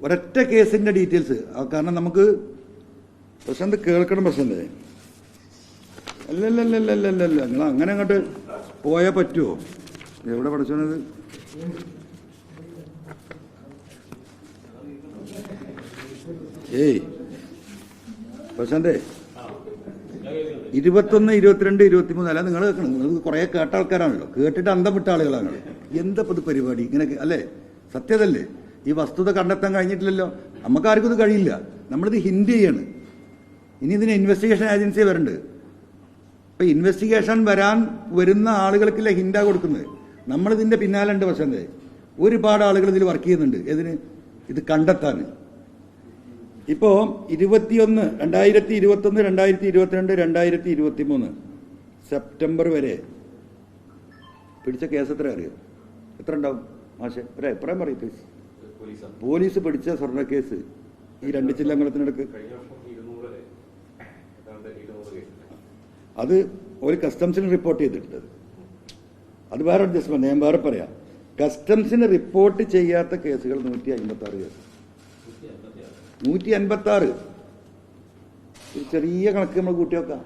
ഒരൊറ്റ കേസിന്റെ ഡീറ്റെയിൽസ്. കാരണം നമുക്ക് പ്രശാന്ത് കേൾക്കണം. പ്രശാന്തേ, അല്ലല്ലല്ലല്ലല്ലല്ല, നിങ്ങൾ അങ്ങനെ അങ്ങോട്ട് പോയാൽ പറ്റുമോ? എവിടെ പഠിച്ചോനത്? ഏയ് പ്രശാന്തേ, 21, 22, 23 അല്ല നിങ്ങൾ കേൾക്കണം. നിങ്ങൾ കുറെ കേട്ട ആൾക്കാരാണല്ലോ, കേട്ടിട്ട് അന്തം വിട്ട ആളുകളാണ്. എന്താ ഇത് പരിപാടി ഇങ്ങനെ അല്ലേ? സത്യതല്ലേ? ഈ വസ്തുത കണ്ടെത്താൻ കഴിഞ്ഞിട്ടില്ലല്ലോ. നമുക്കാർക്കും ഇത് കഴിയില്ല. നമ്മളിത് ഹിന്റ് ചെയ്യാണ്. ഇനി ഇതിന് ഇൻവെസ്റ്റിഗേഷൻ ഏജൻസി വരണ്ട്. ഇപ്പൊ ഇൻവെസ്റ്റിഗേഷൻ വരുന്ന ആളുകൾക്കില്ല ഹിന്റാ കൊടുക്കുന്നത്. നമ്മളിതിന്റെ പിന്നാലുണ്ട്. പക്ഷേ ഒരുപാട് ആളുകൾ ഇതിൽ വർക്ക് ചെയ്യുന്നുണ്ട്. ഇത് കണ്ടെത്താൻ. ഇപ്പോ 2021, 2022, 2023 സെപ്റ്റംബർ വരെ പിടിച്ച കേസ് എത്ര അറിയോ? എത്ര ഉണ്ടാവും മാഷെ? ഒരു അഭിപ്രായം പറയും. പോലീസ് പിടിച്ച സ്വർണ്ണ കേസ് ഈ 2 ജില്ലകളത്തിനടുക്ക് അത് ഒരു കസ്റ്റംസിന് റിപ്പോർട്ട് ചെയ്തിട്ടുണ്ട്. അത് വേറെ അഡ്ജസ്റ്റ്മെന്റ്. ഞാൻ വേറെ പറയാം. കസ്റ്റംസിന് റിപ്പോർട്ട് ചെയ്യാത്ത കേസുകൾ 156 കേസ്. 156. ഒരു ചെറിയ കണക്ക് നമ്മൾ കൂട്ടി വെക്കാം.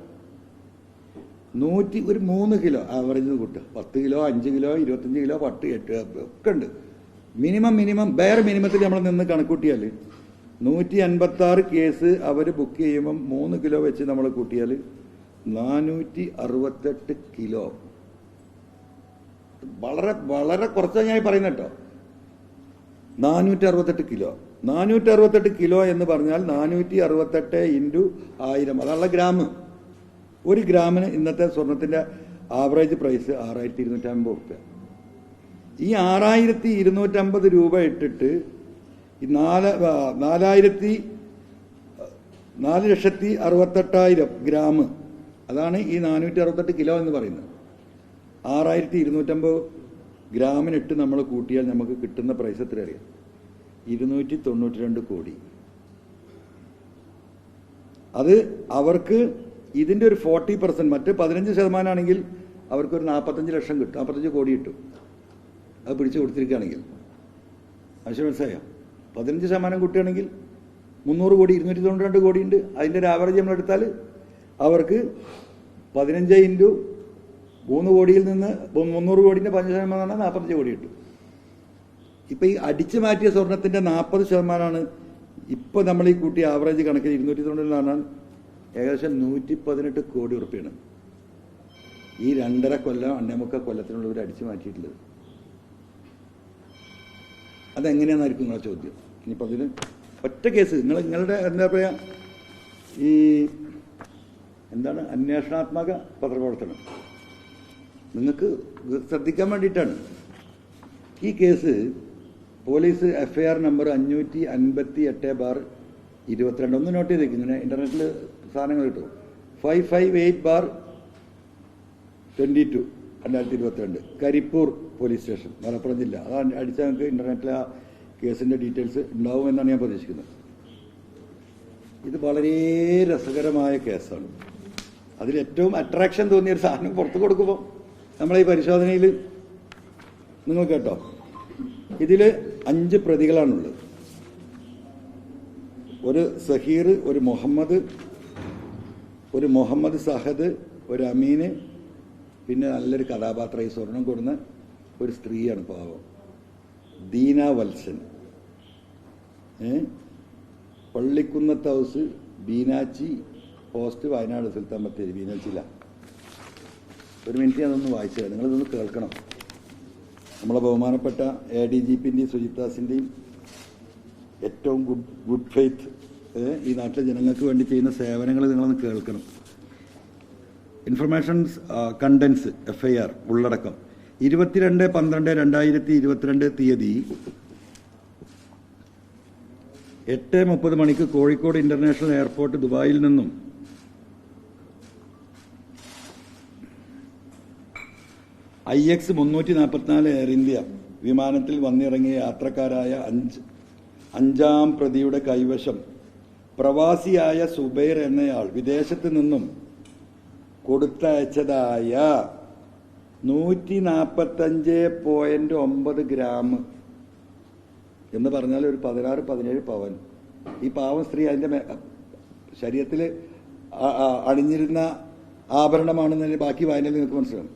ഒരു 3 കിലോ ആവറേജ് കൂട്ടുക. 10 കിലോ, 5 കിലോ, 25 കിലോ, 10, 8 ഒക്കെ ഉണ്ട്. മിനിമം വേറെ മിനിമത്തിൽ നമ്മൾ നിന്ന് കണക്കൂട്ടിയാൽ 156 കേസ് അവർ ബുക്ക് ചെയ്യുമ്പം 3 കിലോ വെച്ച് നമ്മൾ കൂട്ടിയാൽ 468 കിലോ. വളരെ വളരെ കുറച്ചാണ് ഞാൻ പറയുന്നത് കേട്ടോ. 468 കിലോ. 468 കിലോ എന്ന് പറഞ്ഞാൽ 468 × 1000, അതാണുള്ള ഗ്രാം. ഒരു ഗ്രാമിന് ഇന്നത്തെ സ്വർണത്തിന്റെ ആവറേജ് പ്രൈസ് 6250 രൂപ. ഈ 6250 രൂപ ഇട്ടിട്ട് 4,68,000 ഗ്രാം, അതാണ് ഈ 468 കിലോ എന്ന് പറയുന്നത്. 6250 ഗ്രാമിനിട്ട് നമ്മൾ കൂട്ടിയാൽ നമുക്ക് കിട്ടുന്ന പ്രൈസ് എത്ര അറിയാം? 292 കോടി. അത് അവർക്ക് ഇതിന്റെ ഒരു 40%, മറ്റ് 15% ആണെങ്കിൽ അവർക്കൊരു 45 ലക്ഷം കിട്ടും, 45 കോടി കിട്ടും. അത് പിടിച്ചു കൊടുത്തിരിക്കുകയാണെങ്കിൽ. ആവശ്യം മനസ്സിലായോ? 15% കൂട്ടുകയാണെങ്കിൽ 300 കോടി, 292 കോടി ഉണ്ട്. അതിൻ്റെ ഒരു ആവറേജ് നമ്മളെടുത്താൽ അവർക്ക് 15 × 3 കോടിയിൽ നിന്ന് 300 കോടിൻ്റെ 15% 45 കോടി കിട്ടും. ഇപ്പം ഈ അടിച്ചു മാറ്റിയ സ്വർണത്തിൻ്റെ 40% ഇപ്പോൾ നമ്മൾ ഈ കൂട്ടി ആവറേജ് കണക്കിൽ 290 പറഞ്ഞാൽ ഏകദേശം 118 കോടി ഉറുപ്പിയാണ് ഈ 2.5 കൊല്ലം 2.25 കൊല്ലത്തിനുള്ളിൽ അടിച്ചു മാറ്റിയിട്ടുള്ളത്. അതെങ്ങനെയാണെന്നായിരിക്കും നിങ്ങളെ ചോദ്യം. ഇനിയിപ്പോൾ അതിന് ഒറ്റ കേസ് നിങ്ങളുടെ എന്താ പറയുക, ഈ എന്താണ് അന്വേഷണാത്മക പത്രപ്രവർത്തനം നിങ്ങൾക്ക് ശ്രദ്ധിക്കാൻ വേണ്ടിയിട്ടാണ്. ഈ കേസ് പോലീസ് FIR നമ്പർ 558/22. ഒന്ന് നോട്ട് ചെയ്തേക്കും. ഇങ്ങനെ ഇന്റർനെറ്റിൽ സാധനങ്ങൾ കിട്ടും. 558/22 2022 കരിപ്പൂർ പോലീസ് സ്റ്റേഷൻ, മലപ്പുറം ജില്ല. അത് അടിച്ചാൽ നിങ്ങൾക്ക് ഇന്റർനെറ്റിൽ ആ കേസിന്റെ ഡീറ്റെയിൽസ് ഉണ്ടാവുമെന്നാണ് ഞാൻ പ്രതീക്ഷിക്കുന്നത്. ഇത് വളരെ രസകരമായ കേസാണ്. അതിലേറ്റവും അട്രാക്ഷൻ തോന്നിയൊരു സാധനം പുറത്തു കൊടുക്കുമ്പോൾ നമ്മളെ ഈ പരിശോധനയിൽ നിങ്ങൾ കേട്ടോ, ഇതിൽ 5 പ്രതികളാണുള്ളത്. ഒരു സഹീർ, ഒരു മുഹമ്മദ് സഹദ്, ഒരു അമീന്, പിന്നെ നല്ലൊരു കഥാപാത്രം ഈ സ്വർണം കൊടുന്ന ഒരു സ്ത്രീയാണ്, പാവം, ദീന വത്സൻ. Pallikkunnath house, Beenachi post, Wayanad Sultan Bathery. ബീനാച്ചില്ല. ഒരു മിനിറ്റ് ഞാനൊന്ന് വായിച്ചത്, നിങ്ങളിതൊന്ന് കേൾക്കണം. നമ്മളെ ബഹുമാനപ്പെട്ട ADGPൻ്റെയും സുജിത്താസിൻ്റെയും ഏറ്റവും ഗുഡ് ഫെയ്ത്ത് ഈ നാട്ടിലെ ജനങ്ങൾക്ക് വേണ്ടി ചെയ്യുന്ന സേവനങ്ങൾ നിങ്ങളൊന്ന് കേൾക്കണം. ഇൻഫർമേഷൻസ് കണ്ടൻസ് FIR ഉള്ളടക്കം 22/12/2022 തീയതി 8:30 മണിക്ക് കോഴിക്കോട് ഇന്റർനാഷണൽ എയർപോർട്ട് ദുബായിൽ നിന്നും IX 344 എയർ ഇന്ത്യ വിമാനത്തിൽ വന്നിറങ്ങിയ യാത്രക്കാരായ 5-ാം പ്രതിയുടെ കൈവശം പ്രവാസിയായ സുബൈർ എന്നയാൾ വിദേശത്ത് നിന്നും കൊടുത്തയച്ചതായ 145.9 ഗ്രാം എന്ന് പറഞ്ഞാൽ ഒരു 16-17 പവൻ. ഈ പാവം സ്ത്രീ അതിൻ്റെ ശരീരത്തിൽ അണിഞ്ഞിരുന്ന ആഭരണമാണെന്നതിന് ബാക്കി വായനയിൽ നിങ്ങൾക്ക് മനസ്സിലാവും.